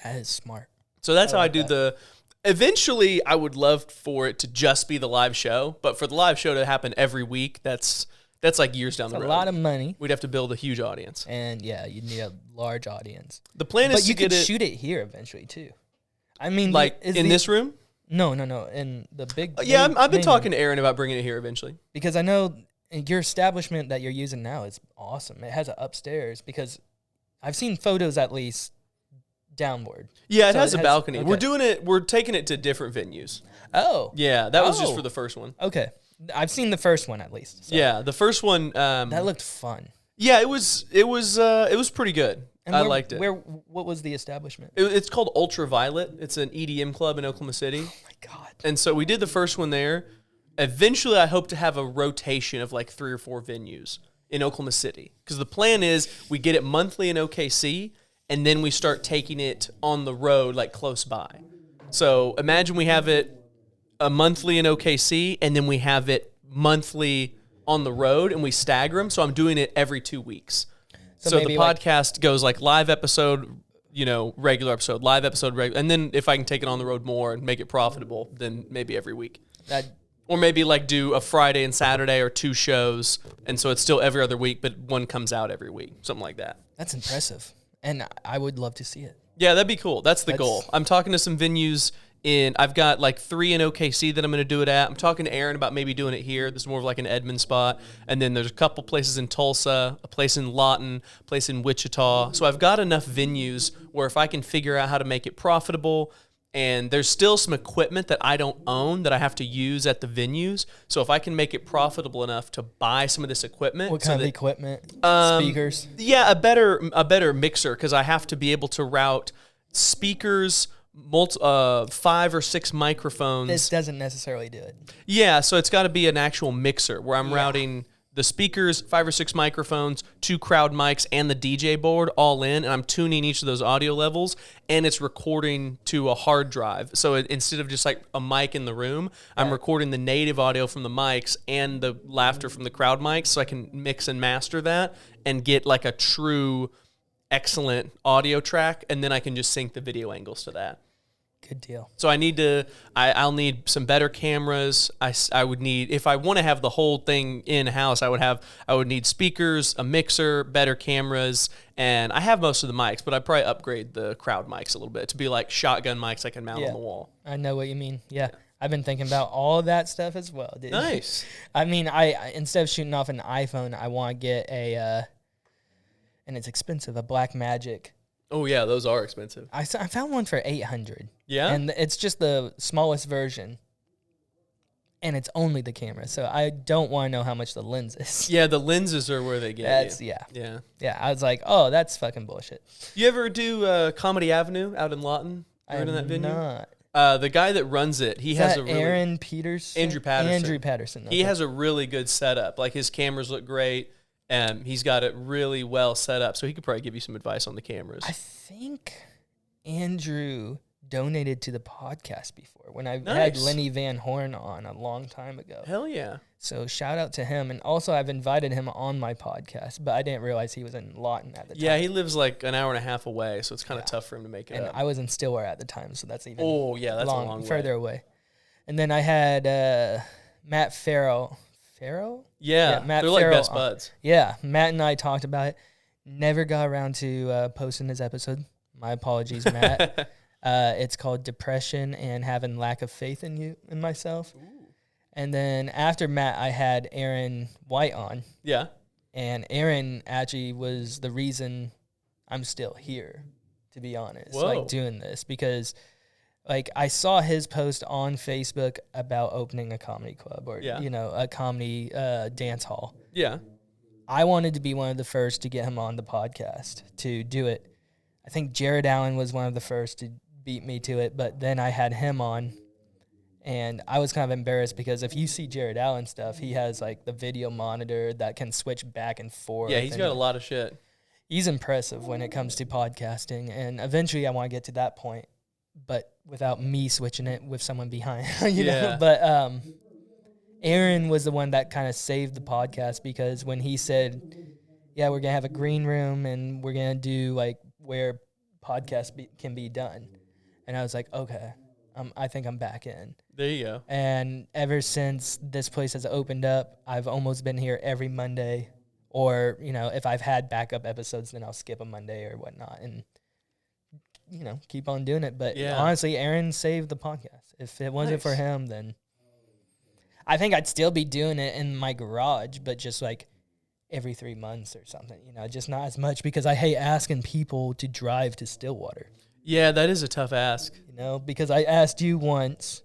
That is smart. So that's how I do eventually I would love for it to just be the live show, but for the live show to happen every week, that's like years down the road. A lot of money. We'd have to build a huge audience. And yeah, you'd need a large audience. The plan is to get it. But you could shoot it here eventually too. I mean, Like in this room? No, in the big. Yeah, I've been main talking room. to Aaron about bringing it here eventually. Because I know your establishment that you're using now is awesome. It has an upstairs because I've seen photos at least downward. Yeah, it So has a balcony. okay. We're taking it to different venues. Oh. Yeah, that was just Oh. for the first one. Okay. I've seen the first one at least. So. Yeah, the first one. That looked fun. Yeah, it was pretty good. And I liked it. What was the establishment? It's called Ultraviolet. It's an EDM club in Oklahoma City. Oh my God. And so we did the first one there. Eventually, I hope to have a rotation of like 3 or 4 venues in Oklahoma City. Because the plan is we get it monthly in OKC, and then we start taking it on the road, like close by. So imagine we have it a monthly in OKC, and then we have it monthly on the road, and we stagger them. So I'm doing it every 2 weeks. So the podcast goes like live episode, regular episode, live episode, and then if I can take it on the road more and make it profitable, then maybe every week. Or maybe like do a Friday and Saturday or 2 shows, and so it's still every other week, but one comes out every week, something like that. That's impressive, and I would love to see it. Yeah, that'd be cool. That's the goal. I'm talking to some venues I've got like 3 in OKC that I'm going to do it at. I'm talking to Aaron about maybe doing it here. This is more of like an Edmond spot. And then there's a couple places in Tulsa, a place in Lawton, a place in Wichita. So I've got enough venues where if I can figure out how to make it profitable, and there's still some equipment that I don't own that I have to use at the venues. So if I can make it profitable enough to buy some of this equipment. What kind of equipment? Speakers? Yeah, a better mixer, because I have to be able to route speakers, 5 or 6 microphones. This doesn't necessarily do it. Yeah, so it's got to be an actual mixer where I'm routing the speakers, 5 or 6 microphones, 2 crowd mics, and the DJ board all in, and I'm tuning each of those audio levels, and it's recording to a hard drive. So instead of just like a mic in the room, I'm recording the native audio from the mics and the laughter from the crowd mics, so I can mix and master that and get like a true excellent audio track, and then I can just sync the video angles to that. Good deal. So I'll need some better cameras. I would need, if I want to have the whole thing in-house, I would need speakers, a mixer, better cameras, and I have most of the mics, but I'd probably upgrade the crowd mics a little bit to be like shotgun mics I can mount on the wall. I know what you mean. Yeah. I've been thinking about all of that stuff as well, dude. Nice. I mean, I instead of shooting off an iPhone, I want to get and it's expensive, a Blackmagic. Oh yeah, those are expensive. I found one for $800. Yeah, and it's just the smallest version, and it's only the camera. So I don't want to know how much the lens is. Yeah, the lenses are where they get you. Yeah. I was like, oh, that's fucking bullshit. You ever do Comedy Avenue out in Lawton? You heard of that venue? Not. The guy that runs it, he has a really Andrew Patterson. Andrew Patterson. Okay. He has a really good setup. Like his cameras look great. He's got it really well set up, so he could probably give you some advice on the cameras. I think Andrew donated to the podcast before when I had Lenny Van Horn on a long time ago. Hell yeah. So shout out to him. And also I've invited him on my podcast, but I didn't realize he was in Lawton at the time. Yeah, he lives like an hour and a half away, so it's kind of tough for him to make it and up. I was in Stillware at the time, so that's even that's a long way. Further away. And then I had Matt Farrell. Farrell? Yeah, Matt they're Farrell, like best buds. Yeah, Matt and I talked about it. Never got around to posting his episode. My apologies, Matt. It's called Depression and Having Lack of Faith in myself. Ooh. And then after Matt, I had Aaron White on. Yeah. And Aaron actually was the reason I'm still here, to be honest. Whoa. Like doing this because like I saw his post on Facebook about opening a comedy club or a comedy dance hall. Yeah. I wanted to be one of the first to get him on the podcast to do it. I think Jared Allen was one of the first to beat me to it, but then I had him on, and I was kind of embarrassed because if you see Jared Allen stuff, he has like the video monitor that can switch back and forth. Yeah, he's got a lot of shit. He's impressive when it comes to podcasting, and eventually I want to get to that point, but without me switching it with someone behind, you know? But Aaron was the one that kind of saved the podcast because when he said, yeah, we're going to have a green room and we're going to do like where podcasts can be done. And I was like, okay, I think I'm back in. There you go. And ever since this place has opened up, I've almost been here every Monday. Or, if I've had backup episodes, then I'll skip a Monday or whatnot and keep on doing it. But Yeah. honestly, Aaron saved the podcast. If it wasn't for Nice. him, then I think I'd still be doing it in my garage, but just like every 3 months or something, just not as much because I hate asking people to drive to Stillwater, Yeah, that is a tough ask. because I asked you once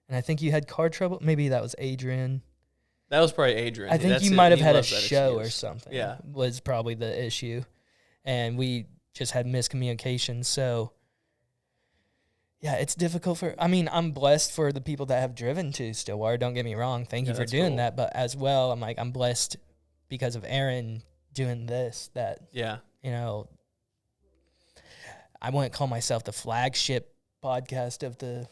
and I think you had car trouble. Maybe that was Adrian. That was probably Adrian. I think That's you it. might have He had a loves that show or excuse. something. Yeah. Was probably the issue. And we just had miscommunication. So, yeah, it's difficult I'm blessed for the people that have driven to Stillwater. Don't get me wrong. Thank you Yeah, for that's doing cool. that. But as well, I'm blessed because of Aaron doing this that, Yeah. I wouldn't call myself the flagship podcast of the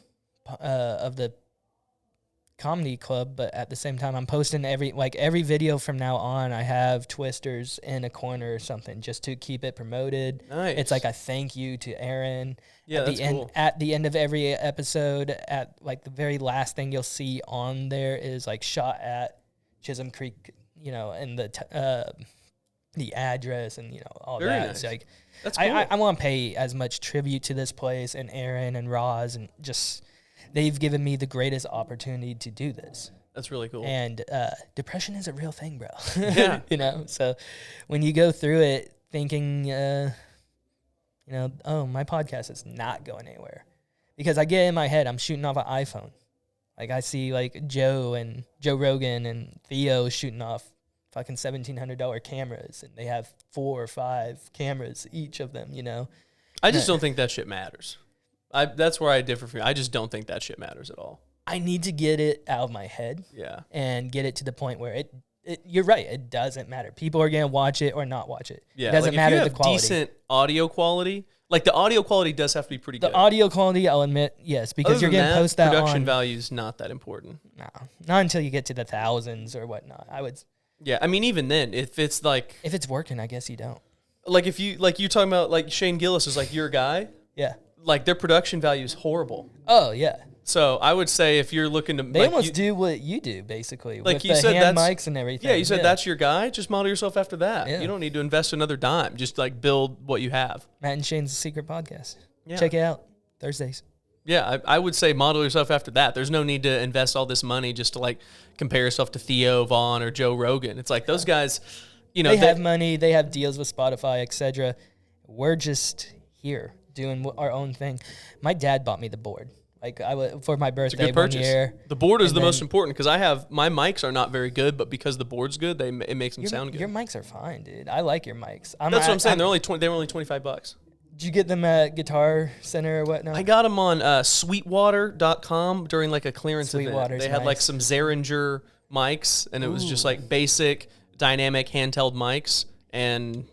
comedy club, but at the same time, I'm posting every video from now on. I have twisters in a corner or something just to keep it promoted. Nice. It's like a thank you to Aaron. Yeah, at that's the end, cool. At the end of every episode, at like the very last thing you'll see on there is like shot at Chisholm Creek, and the address and all Very that. nice. It's like That's cool. I want to pay as much tribute to this place and Aaron and Roz and just they've given me the greatest opportunity to do this. That's really cool. And depression is a real thing, bro. Yeah. So when you go through it thinking, oh, my podcast is not going anywhere. Because I get in my head, I'm shooting off an iPhone. Like I see like Joe Rogan and Theo shooting off fucking $1,700 cameras, and they have 4 or 5 cameras, each of them, I just don't think that shit matters. That's where I differ from you. I just don't think that shit matters at all. I need to get it out of my head Yeah. and get it to the point where it you're right, it doesn't matter. People are going to watch it or not watch it. Yeah. It doesn't like, matter if you the have quality. decent audio quality, like the audio quality does have to be pretty The good. audio quality, I'll admit, yes, because Other you're than going to post that production on. value is not that important. No, not until you get to the thousands or whatnot. I would, Yeah, I mean, even then, if it's like if it's working, I guess you don't. if you you're talking about like Shane Gillis is like your guy, Yeah. like their production value is horrible. Oh yeah. So I would say if you're looking to They almost do what you do, basically, Like with you the said, hand that's- mics and everything. Yeah, you said that's your guy. Just model yourself after that. Yeah. You don't need to invest another dime. Just like build what you have. Matt and Shane's Secret Podcast. Yeah. Check it out Thursdays. Yeah, I would say model yourself after that. There's no need to invest all this money just to like compare yourself to Theo Vaughn or Joe Rogan. It's like those guys, They have money, they have deals with Spotify, etc. We're just here doing our own thing. My dad bought me the board. Like for my it's a birthday good one purchase. year. The board is And the most then- important because I have my mics are not very good, but because the board's good, it makes them sound good. Your mics are fine, dude. I like your mics. That's what I'm saying. They were only $25. Did you get them at Guitar Center or whatnot? I got them on Sweetwater.com during like a clearance event. Sweetwater's They had like nice. some Zeringer mics, and it was just like basic dynamic handheld mics. And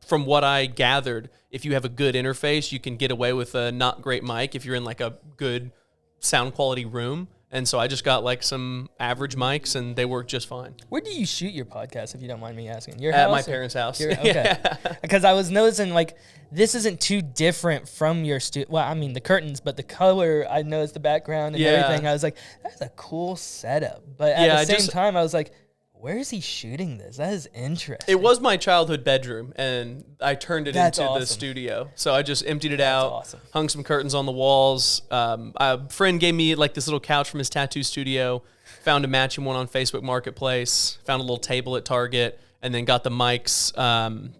from what I gathered, if you have a good interface, you can get away with a not great mic if you're in like a good sound quality room. And so I just got like some average mics, and they work just fine. Where do you shoot your podcast, if you don't mind me asking? Your At house my or- parents' house. Okay. Because I was noticing, like, this isn't too different from your studio. Well, I mean, the curtains, but the color, I noticed the background and Yeah. everything. I was like, that's a cool setup. But at Yeah, the I same just- time, I was like, where is he shooting this? That is interesting. It was my childhood bedroom, and I turned it That's into the awesome. studio. So I just emptied it out, awesome. hung some curtains on the walls. A friend gave me like this little couch from his tattoo studio, found a matching one on Facebook Marketplace, found a little table at Target, and then got the mics on,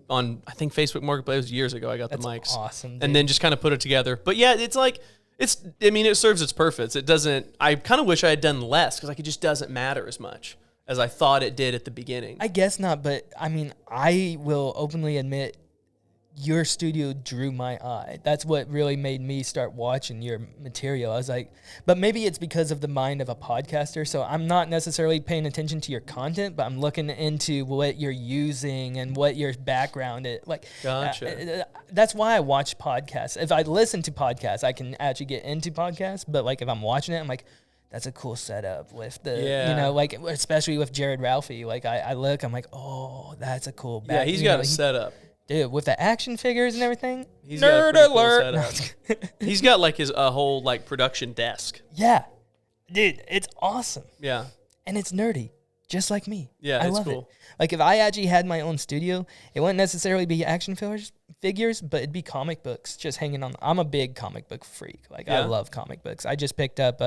I think, Facebook Marketplace. It was years ago I got That's the mics. awesome, dude. And then just kind of put it together. But yeah, it's like, it serves its purpose. It doesn't, I kind of wish I had done less because like it just doesn't matter as much as I thought it did at the beginning. I guess not, but I mean, I will openly admit your studio drew my eye. That's what really made me start watching your material. I was like, but maybe it's because of the mind of a podcaster. So I'm not necessarily paying attention to your content, but I'm looking into what you're using and what your background is. Like, Gotcha. That's why I watch podcasts. If I listen to podcasts, I can actually get into podcasts. But like, if I'm watching it, I'm like, that's a cool setup with the, Yeah. like, especially with Jared Ralphie. Like, I look, I'm like, oh, that's a cool Yeah, he's got a setup. Dude, with the action figures and everything. He's got a Nerd pretty cool alert. setup. He's got like a whole like production desk. Yeah. Dude, it's awesome. Yeah. And it's nerdy. just like me. Yeah, I it's love cool. it. Like if I actually had my own studio, it wouldn't necessarily be action figures, but it'd be comic books just hanging on. I'm a big comic book freak. Like I Yeah. love comic books. I just picked up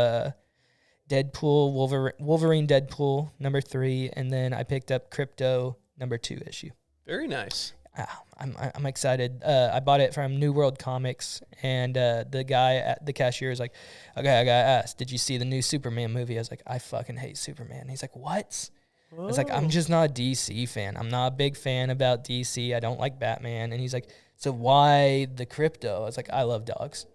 Deadpool, Wolverine Deadpool #3, and then I picked up Crypto #2 issue. Very nice. I'm excited. I bought it from New World Comics, and the guy at the cashier is like, okay, I gotta ask, did you see the new Superman movie? I was like, I fucking hate Superman. He's like, what? I was like, I'm just not a DC fan. I'm not a big fan about DC. I don't like Batman. And he's like, so why the Crypto? I was like, I love dogs.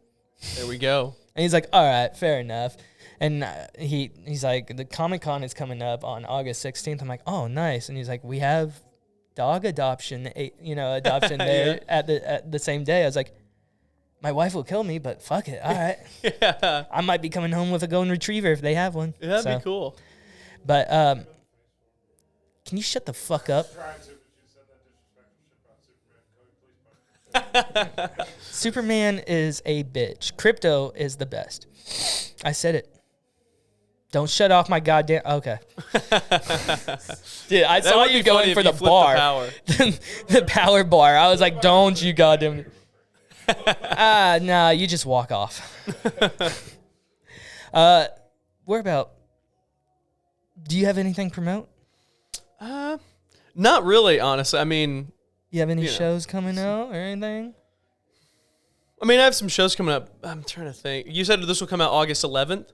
There we go. And he's like, all right, fair enough. And he's like, the Comic-Con is coming up on August 16th. I'm like, oh, nice. And he's like, we have dog adoption there at the same day. I was like, my wife will kill me, but fuck it. All right. Yeah. I might be coming home with a golden retriever if they have one. Yeah, that'd be cool. But can you shut the fuck up? Superman is a bitch. Crypto is the best. I said it. Don't shut off my goddamn. Okay. Dude, I saw you going for the bar. The power bar. I was like, don't you goddamn. Nah, you just walk off. We're about. Do you have anything to promote? Not really, honestly. I mean, You have any You know. shows coming out or anything? I have some shows coming up. I'm trying to think. You said this will come out August 11th?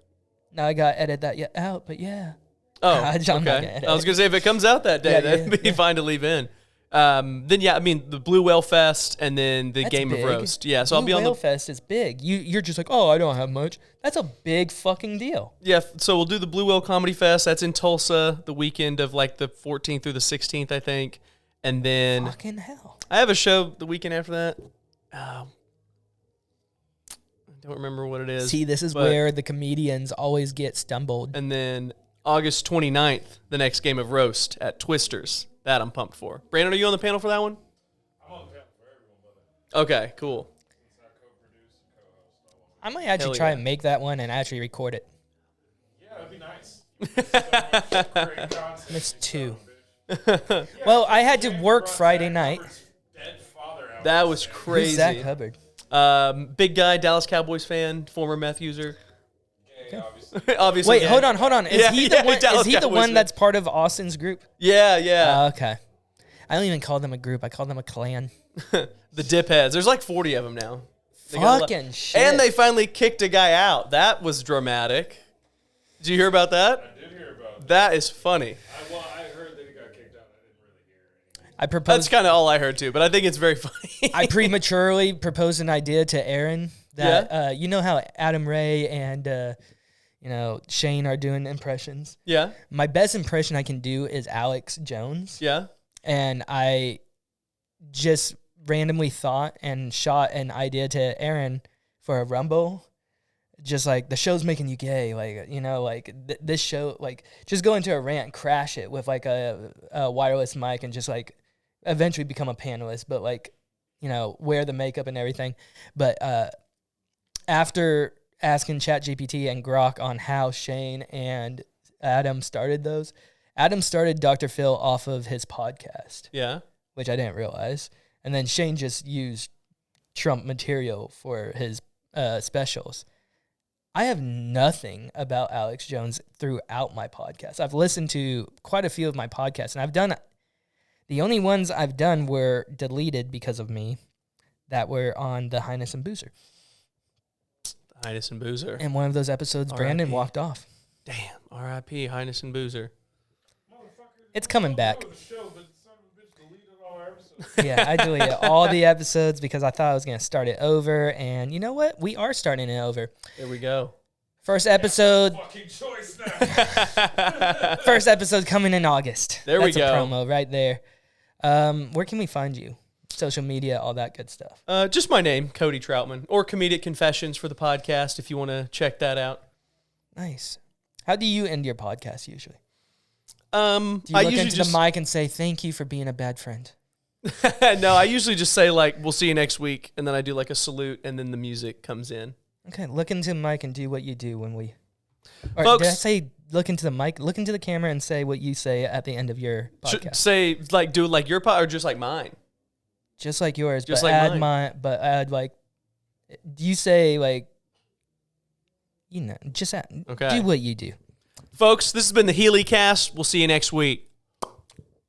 No, I got to edit that out, but yeah. Oh, I'm not gonna okay. edit I was it. going to say, if it comes out that day, Yeah, that'd be fine to leave in. Then, yeah, the Blue Whale Fest and then the That's Game big. of Roast. Yeah, so I'll Blue be on Whale the... Fest is big. You're just like, oh, I don't have much. That's a big fucking deal. Yeah, so we'll do the Blue Whale Comedy Fest. That's in Tulsa the weekend of like the 14th through the 16th, I think. And then Fucking hell. I have a show the weekend after that. I don't remember what it is. See, this is but- where the comedians always get stumbled. And then August 29th, the next Game of Roast at Twisters. That I'm pumped for. Brandon, are you on the panel for that one? I'm on the panel for everyone, brother. Okay, cool. Since I co-produce and co-host, I might actually Hell try yeah. and make that one and actually record it. yeah, that'd be nice. So much great content. Missed two. Yeah, Well, I had to James work brought Friday Zach night. Hubbard's dead father out That on was stage. Who's crazy. Zach Hubbard? Big guy, Dallas Cowboys fan, former meth user. Gay, obviously. Obviously. Wait, yeah. hold on. Is Yeah, he the yeah, one? Dallas Is he the Cowboys one fan. that's part of Austin's group? Yeah, yeah. Okay. I don't even call them a group. I call them a clan. The Dipheads. There's like 40 of them now. They got a lot- Fucking shit. And they finally kicked a guy out. That was dramatic. Did you hear about that? I did hear about that. That is funny. I heard that he got kicked out. I didn't really hear anything. I That's proposed. kind of all I heard too, but I think it's very funny. I prematurely proposed an idea to Aaron that you know how Adam Ray and Shane are doing impressions. Yeah, My best impression I can do is Alex Jones, yeah. and I just randomly thought and shot an idea to Aaron for a Rumble. Just like the show's making you gay, this show, just go into a rant, crash it with like a wireless mic, and just like eventually become a panelist, but wear the makeup and everything. But after asking ChatGPT and Grok on how Shane and Adam started those, Adam started Dr. Phil off of his podcast, Yeah. which I didn't realize, and then Shane just used Trump material for his specials. I have nothing about Alex Jones throughout my podcast. I've listened to quite a few of my podcasts, and the only ones I've done were deleted because of me that were on the Highness and Boozer. Highness and Boozer. And one of those episodes, Brandon R.I.P. walked off. Damn. R.I.P. Highness and Boozer. It's coming back. The show, but son of a bitch deleted all our episodes. Yeah, I deleted all the episodes because I thought I was going to start it over. And you know what? We are starting it over. There we go. First episode Fucking choice now. First episode coming in August. There we That's go. a promo right there. Where can we find you? Social media, all that good stuff. Just my name, Cody Troutman, or Comedic Confessions for the podcast if you want to check that out. Nice. How do you end your podcast usually? Do I you look usually into just the mic and say, thank you for being a bad friend? no, I usually just say like, we'll see you next week, and then I do like a salute, and then the music comes in. Okay, look into the mic and do what you do when we Or Folks, did I say look into the mic? Look into the camera and say what you say at the end of your podcast. say like do it like your pod or just like mine? Just like yours, Just but like add mine. add like you say like just add, Okay. do what you do. Folks, this has been the HeleyCast. We'll see you next week.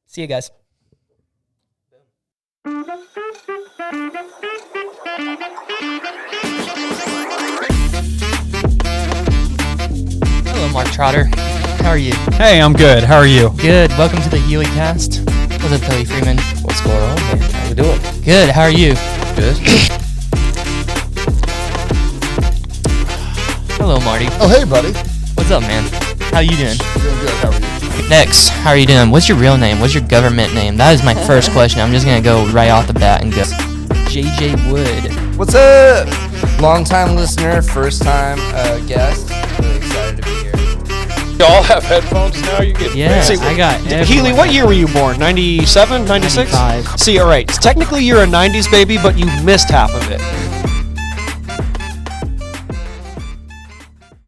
See you guys. Hello, Mark Trotter. How are you? Hey, I'm good. How are you? Good. Welcome to the HeleyCast. What's up, Cody Freeman? What's going on, man? How you doing? Good. How are you? Good. Hello, Marty. Oh, hey, buddy. What's up, man? How you doing? Doing good. How are you? Next, how are you doing? What's your real name? What's your government name? That is my first question. I'm just gonna go right off the bat and go. JJ Wood. What's up? Long-time listener, first-time guest. Really excited to be here. Y'all have headphones now? You get Yes, I got Heley, what year were you born? 97, 96? 95. See, all right. Technically, you're a 90s baby, but you missed half of it.